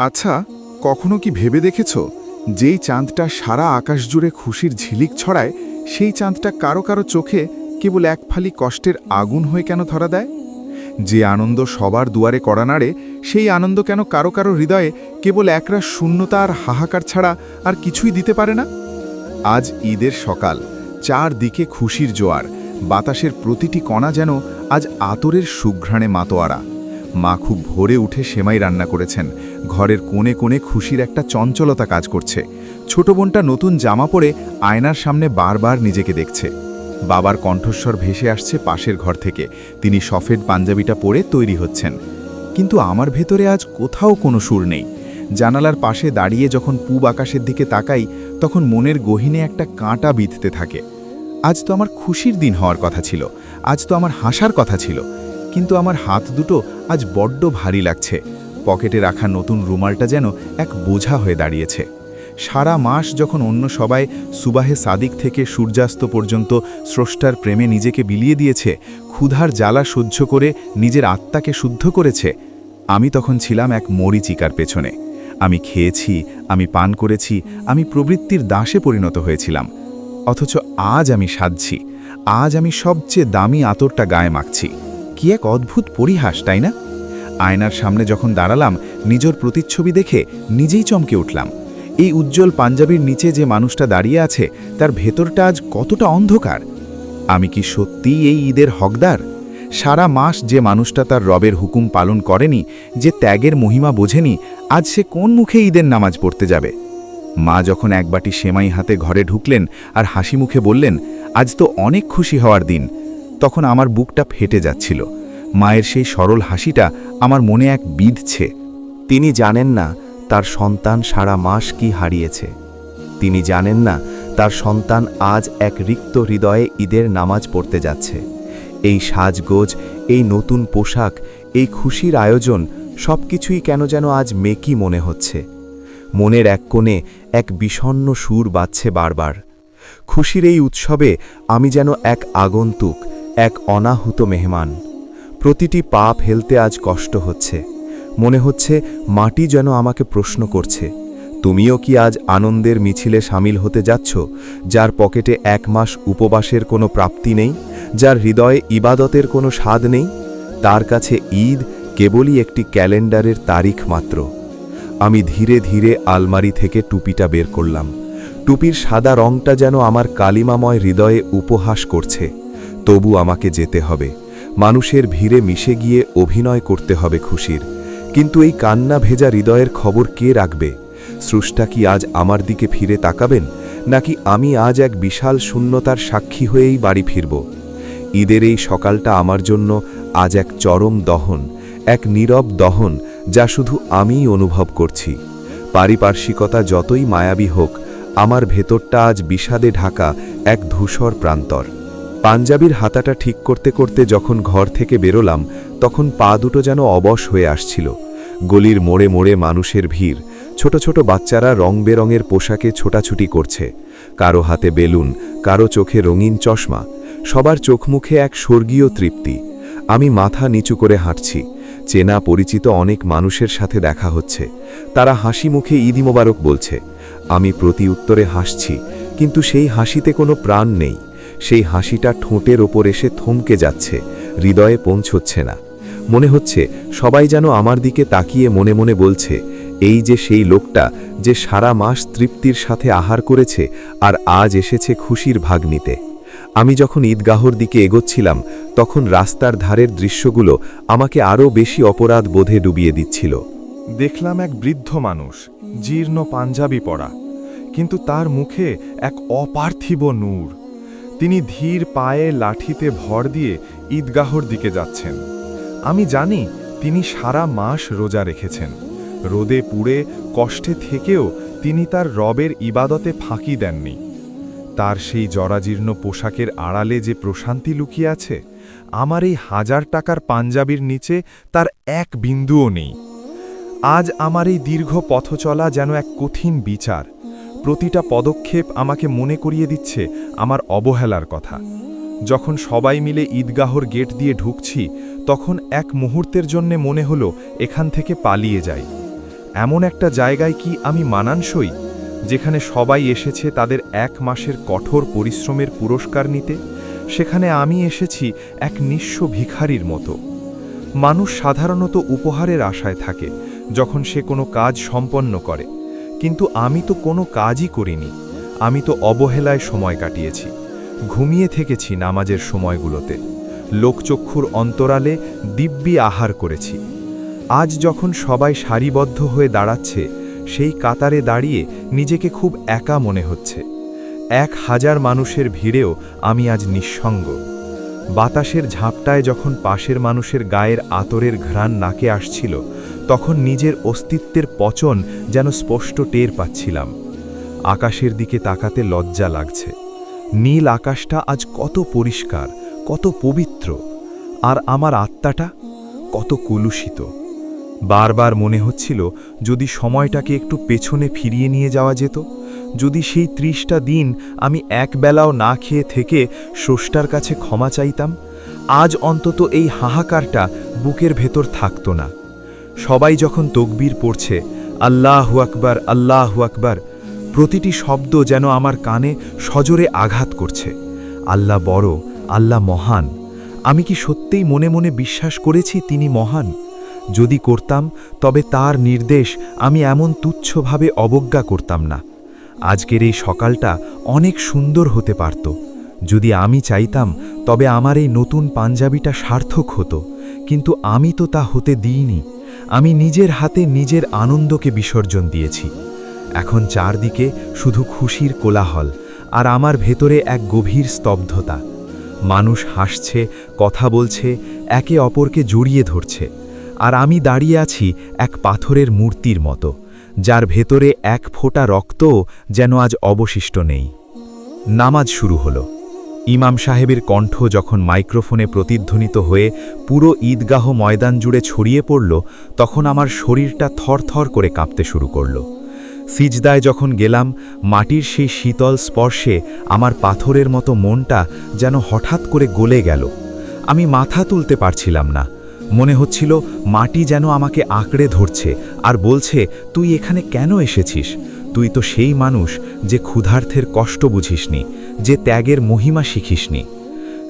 আচ্ছা, কখনো কি ভেবে দেখেছ, যেই চাঁদটা সারা আকাশ জুড়ে খুশির ঝিলিক ছড়ায়, সেই চাঁদটা কারো কারো চোখে কেবল এক ফালি কষ্টের আগুন হয়ে কেন ধরা দেয়? যে আনন্দ সবার দুয়ারে কড়া নাড়ে, সেই আনন্দ কেন কারো কারো হৃদয়ে কেবল একরা শূন্যতা আর হাহাকার ছাড়া আর কিছুই দিতে পারে না? আজ ঈদের সকাল, চারদিকে খুশির জোয়ার, বাতাসের প্রতিটি কণা যেন আজ আতরের সুঘ্রাণে মাতোয়ারা। মা খুব ভোরে উঠে সেমাই রান্না করেছেন, ঘরের কোণে কোণে খুশির একটা চঞ্চলতা কাজ করছে। ছোট বোনটা নতুন জামা পরে আয়নার সামনে বারবার নিজেকে দেখছে। বাবার কণ্ঠস্বর ভেসে আসছে পাশের ঘর থেকে, তিনি সফেদ পাঞ্জাবিটা পরে তৈরি হচ্ছেন। কিন্তু আমার ভেতরে আজ কোথাও কোনো সুর নেই। জানালার পাশে দাঁড়িয়ে যখন পূব আকাশের দিকে তাকাই, তখন মনের গহীনে একটা কাঁটা বিঁধতে থাকে। আজ তো আমার খুশির দিন হওয়ার কথা ছিল, আজ তো আমার হাসার কথা ছিল, কিন্তু আমার হাত দুটো আজ বড্ড ভারী লাগছে। পকেটে রাখা নতুন রুমালটা যেন এক বোঝা হয়ে দাঁড়িয়েছে। সারা মাস যখন অন্য সবাই সুবাহে সাদিক থেকে সূর্যাস্ত পর্যন্ত স্রষ্টার প্রেমে নিজেকে বিলিয়ে দিয়েছে, ক্ষুধার জ্বালা সহ্য করে নিজের আত্মাকে শুদ্ধ করেছে, আমি তখন ছিলাম এক মরীচিকার পেছনে। আমি খেয়েছি, আমি পান করেছি, আমি প্রবৃত্তির দাসে পরিণত হয়েছিলাম। অথচ আজ আমি সাজছি, আজ আমি সবচেয়ে দামি আতরটা গায়ে মাখছি। কি এক অদ্ভুত পরিহাস, তাই না? আয়নার সামনে যখন দাঁড়ালাম, নিজের প্রতিচ্ছবি দেখে নিজেই চমকে উঠলাম। এই উজ্জ্বল পাঞ্জাবির নিচে যে মানুষটা দাঁড়িয়ে আছে, তার ভেতরটা আজ কতটা অন্ধকার। আমি কি সত্যিই এই ঈদের হকদার? সারা মাস যে মানুষটা তার রবের হুকুম পালন করেনি, যে ত্যাগের মহিমা বোঝেনি, আজ সে কোন মুখে ঈদের নামাজ পড়তে যাবে? মা যখন এক বাটি সেমাই হাতে ঘরে ঢুকলেন আর হাসি মুখে বললেন, আজ তো অনেক খুশি হওয়ার দিন, তখন আমার বুকটা ফেটে যাচ্ছিল। মায়ের সেই সরল হাসিটা আমার মনে এক বিঁধছে। তিনি জানেন না তার সন্তান সারা মাস কি হারিয়েছে। তিনি জানেন না তার সন্তান আজ এক রিক্ত হৃদয়ে ঈদের নামাজ পড়তে যাচ্ছে। এই সাজগোজ, এই নতুন পোশাক, এই খুশির আয়োজন সবকিছুই কেন যেন আজ মেকি মনে হচ্ছে। মনের এক কোণে এক বিষণ্ণ সুর বাজছে বারবার। খুশির এই উৎসবে আমি যেন এক আগন্তুক, এক অনাহুত মেহমান। প্রতিটি পা ফেলতে আজ কষ্ট হচ্ছে। মনে হচ্ছে মাটি যেন আমাকে প্রশ্ন করছে, তুমিও কি আজ আনন্দের মিছিলে সামিল হতে যাচ্ছ, যার পকেটে 1 মাস উপবাসের কোনো প্রাপ্তি নেই, যার হৃদয়ে ইবাদতের কোনো স্বাদ নেই? তার কাছে ঈদ কেবলই একটি ক্যালেন্ডারের তারিখ মাত্র। আমি ধীরে ধীরে আলমারি থেকে টুপিটা বের করলাম। টুপির সাদা রংটা যেন আমার কালিমাময় হৃদয়ে উপহাস করছে। তবু আমাকে যেতে হবে, মানুষের ভিড়ে মিশে গিয়ে অভিনয় করতে হবে খুশির। কিন্তু এই কান্না ভেজা হৃদয়ের খবর কে রাখবে? স্রষ্টা কি আজ আমার দিকে ফিরে তাকাবেন, নাকি আমি আজ এক বিশাল শূন্যতার সাক্ষী হয়েই বাড়ি ফিরব? ঈদের এই সকালটা আমার জন্য আজ এক চরম দহন, এক নীরব দহন, যা শুধু আমিই অনুভব করছি। পারিপার্শ্বিকতা যতই মায়াবী হোক, আমার ভেতরটা আজ বিষাদে ঢাকা এক ধূসর প্রান্তর। পাঞ্জাবির হাতাটা ঠিক করতে করতে যখন ঘর থেকে বেরোলাম, তখন পা দুটো যেন অবশ হয়ে আসছিল। গলির মোড়ে মোড়ে মানুষের ভিড়, ছোট ছোট বাচ্চারা রং বেরঙের পোশাকে ছোটাছুটি করছে। কারো হাতে বেলুন, কারো চোখে রঙিন চশমা, সবার চোখমুখে এক স্বর্গীয় তৃপ্তি। আমি মাথা নিচু করে হাঁটছি। চেনা পরিচিত অনেক মানুষের সাথে দেখা হচ্ছে। তারা হাসি মুখে ঈদ মোবারক বলছে। আমি প্রতি উত্তরে হাসছি, কিন্তু সেই হাসিতে কোনো প্রাণ নেই। সেই হাসিটা ঠোঁটের ওপর এসে থমকে যাচ্ছে, হৃদয়ে পৌঁছচ্ছে না। মনে হচ্ছে সবাই যেন আমার দিকে তাকিয়ে মনে মনে বলছে, এই যে সেই লোকটা যে সারা মাস তৃপ্তির সাথে আহার করেছে আর আজ এসেছে খুশির ভাগ নিতে। আমি যখন ঈদগাহর দিকে এগোচ্ছিলাম, তখন রাস্তার ধারের দৃশ্যগুলো আমাকে আরও বেশি অপরাধ বোধে ডুবিয়ে দিচ্ছিল। দেখলাম এক বৃদ্ধ মানুষ, জীর্ণ পাঞ্জাবি পরা, কিন্তু তার মুখে এক অপার্থিব নূর। তিনি ধীর পায়ে লাঠিতে ভর দিয়ে ঈদগাহর দিকে যাচ্ছেন। আমি জানি তিনি সারা মাস রোজা রেখেছেন। রোদে পুড়ে কষ্টে থেকেও তিনি তার রবের ইবাদতে ফাঁকি দেননি। তার সেই জরাজীর্ণ পোশাকের আড়ালে যে প্রশান্তি লুকিয়ে আছে, আমার এই 1000 টাকার পাঞ্জাবির নিচে তার এক বিন্দুও নেই। আজ আমার এই দীর্ঘ পথ চলা যেন এক কঠিন বিচার। প্রতিটা পদক্ষেপ আমাকে মনে করিয়ে দিচ্ছে আমার অবহেলার কথা। যখন সবাই মিলে ঈদগাহর গেট দিয়ে ঢুকছি, তখন এক মুহূর্তের জন্যে মনে হলো এখান থেকে পালিয়ে যাই। এমন একটা জায়গায় কি আমি মানানসই, যেখানে সবাই এসেছে তাদের 1 মাসের কঠোর পরিশ্রমের পুরস্কার নিতে? সেখানে আমি এসেছি এক নিঃস্ব ভিখারির মতো। মানুষ সাধারণত উপহারের আশায় থাকে যখন সে কোনো কাজ সম্পন্ন করে, কিন্তু আমি তো কোনো কাজই করিনি। আমি তো অবহেলায় সময় কাটিয়েছি, ঘুমিয়ে থেকেছি নামাজের সময়গুলোতে, লোকচক্ষুর অন্তরালে দিব্যি আহার করেছি। আজ যখন সবাই সারিবদ্ধ হয়ে দাঁড়াচ্ছে, সেই কাতারে দাঁড়িয়ে নিজেকে খুব একা মনে হচ্ছে। 1000 মানুষের ভিড়েও আমি আজ নিঃসঙ্গ। বাতাসের ঝাপটায় যখন পাশের মানুষের গায়ের আতরের ঘ্রাণ নাকে আসছিল, তখন নিজের অস্তিত্বের পচন যেন স্পষ্ট টের পাচ্ছিলাম। আকাশের দিকে তাকাতে লজ্জা লাগছে। নীল আকাশটা আজ কত পরিষ্কার, কত পবিত্র, আর আমার আত্মাটা কত কলুষিত। বারবার মনে হচ্ছিল যদি সময়টাকে একটু পেছনে ফিরিয়ে নিয়ে যাওয়া যেত, যদি সেই 30টা দিন আমি একবেলাও না খেয়ে থেকে স্রষ্টার কাছে ক্ষমা চাইতাম, আজ অন্তত এই হাহাকারটা বুকের ভেতর থাকতো না। সবাই যখন তকবীর পড়ছে, আল্লাহু আকবার, আল্লাহু আকবার, প্রতিটি শব্দ যেন আমার কানে সজোরে আঘাত করছে। আল্লাহ বড়, আল্লাহ মহান। আমি কি সত্যিই মনে মনে বিশ্বাস করেছি তিনি মহান? যদি করতাম, তবে তার নির্দেশ আমি এমন তুচ্ছভাবে অবজ্ঞা করতাম না। আজকের এই সকালটা অনেক সুন্দর হতে পারত। যদি আমি চাইতাম, তবে আমার এই নতুন পাঞ্জাবিটা সার্থক হতো, কিন্তু আমি তো তা হতে দিইনি। আমি নিজের হাতে নিজের আনন্দকে বিসর্জন দিয়েছি। এখন চারদিকে শুধু খুশির কোলাহল, আর আমার ভেতরে এক গভীর স্তব্ধতা। মানুষ হাসছে, কথা বলছে, একে অপরকে জড়িয়ে ধরছে, আর আমি দাঁড়িয়ে আছি এক পাথরের মূর্তির মতো, যার ভেতরে এক ফোঁটা রক্তও যেন আজ অবশিষ্ট নেই। নামাজ শুরু হলো। ইমাম সাহেবের কণ্ঠ যখন মাইক্রোফোনে প্রতিধ্বনিত হয়ে পুরো ঈদগাহ ময়দান জুড়ে ছড়িয়ে পড়ল, তখন আমার শরীরটা থরথর করে কাঁপতে শুরু করল। সিজদায় যখন গেলাম, মাটির সেই শীতল স্পর্শে আমার পাথরের মতো মনটা যেন হঠাৎ করে গলে গেল। আমি মাথা তুলতে পারছিলাম না। মনে হচ্ছিল মাটি যেন আমাকে আঁকড়ে ধরছে আর বলছে, তুই এখানে কেন এসেছিস? তুই তো সেই মানুষ যে ক্ষুধার্থের কষ্ট বুঝিসনি, যে ত্যাগের মহিমা শিখিসনি।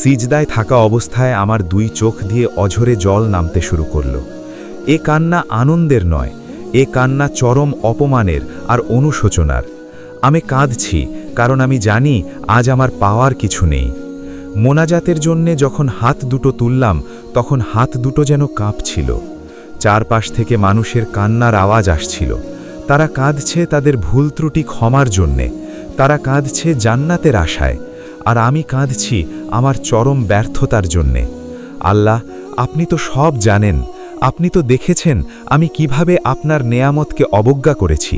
সিজদায় থাকা অবস্থায় আমার 2 চোখ দিয়ে অঝরে জল নামতে শুরু করল। এ কান্না আনন্দের নয়, এ কান্না চরম অপমানের আর অনুশোচনার। আমি কাঁদছি কারণ আমি জানি আজ আমার পাওয়ার কিছু নেই। মোনাজাতের জন্যে যখন হাত দুটো তুললাম, তখন হাত দুটো যেন কাঁপছিল। চারপাশ থেকে মানুষের কান্নার আওয়াজ আসছিল। তারা কাঁদছে তাদের ভুল ত্রুটি ক্ষমার জন্যে, তারা কাঁদছে জান্নাতের আশায়, আর আমি কাঁদছি আমার চরম ব্যর্থতার জন্যে। আল্লাহ, আপনি তো সব জানেন। আপনি তো দেখেছেন আমি কিভাবে আপনার নেয়ামতকে অবজ্ঞা করেছি।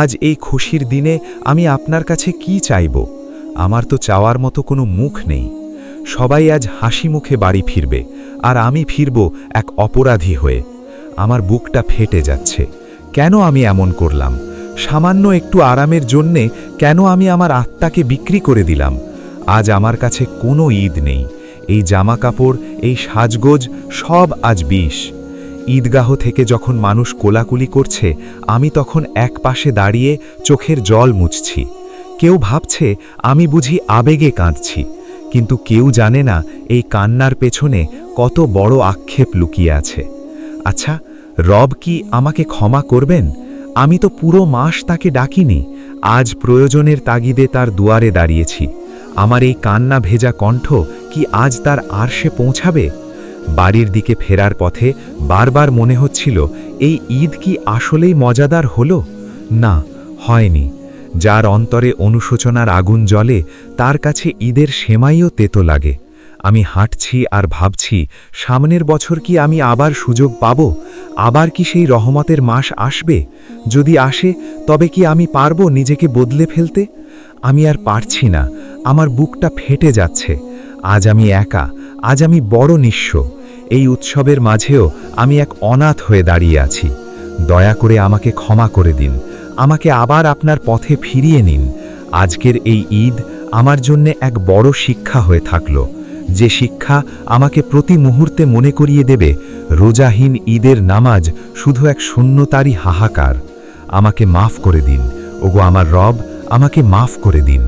আজ এই খুশির দিনে আমি আপনার কাছে কি চাইব? আমার তো চাওয়ার মতো কোনো মুখ নেই। সবাই আজ হাসি মুখে বাড়ি ফিরবে, আর আমি ফিরব এক অপরাধী হয়ে। আমার বুকটা ফেটে যাচ্ছে। কেন আমি এমন করলাম? সামান্য একটু আরামের জন্যে কেন আমি আমার আত্মাকে বিক্রি করে দিলাম? আজ আমার কাছে কোনো ঈদ নেই। এই জামা কাপড়, এই সাজগোজ সব আজ বিষ। ঈদগাহ থেকে যখন মানুষ কোলাকুলি করছে, আমি তখন এক পাশে দাঁড়িয়ে চোখের জল মুছছি। কেউ ভাবছে আমি বুঝি আবেগে কাঁদছি, কিন্তু কেউ জানে না এই কান্নার পেছনে কত বড় আক্ষেপ লুকিয়ে আছে। আচ্ছা, রব কি আমাকে ক্ষমা করবেন? আমি তো পুরো মাস তাকে ডাকিনি। আজ প্রয়োজনের তাগিদে তার দুয়ারে দাঁড়িয়েছি। আমার এই কান্না ভেজা কণ্ঠ কি আজ তার আরশে পৌঁছাবে? বাড়ির দিকে ফেরার পথে বারবার মনে হচ্ছিল, এই ঈদ কি আসলেই মজাদার হলো? না, হয়নি। যার অন্তরে অনুশোচনার আগুন জ্বলে, তার কাছে ঈদের সেমাইও তেতো লাগে। আমি হাঁটছি আর ভাবছি, সামনের বছর কি আমি আবার সুযোগ পাব? আবার কি সেই রহমতের মাস আসবে? যদি আসে, তবে কি আমি পারবো নিজেকে বদলে ফেলতে? আমি আর পারছি না। আমার বুকটা ফেটে যাচ্ছে। আজ আমি একা, আজ আমি বড় নিঃস্ব। এই উৎসবের মাঝেও আমি এক অনাথ হয়ে দাঁড়িয়ে আছি। দয়া করে আমাকে ক্ষমা করে দিন। আমাকে আবার আপনার পথে ফিরিয়ে নিন। আজকের এই ঈদ আমার জন্যে এক বড় শিক্ষা হয়ে থাকলো। যে শিক্ষা আমাকে প্রতি মুহূর্তে মনে করিয়ে দেবে রোজাহীন ঈদের নামাজ শুধু এক শূন্যতারই হাহাকার। আমাকে মাফ করে দিন, ওগো আমার রব, আমাকে মাফ করে দিন।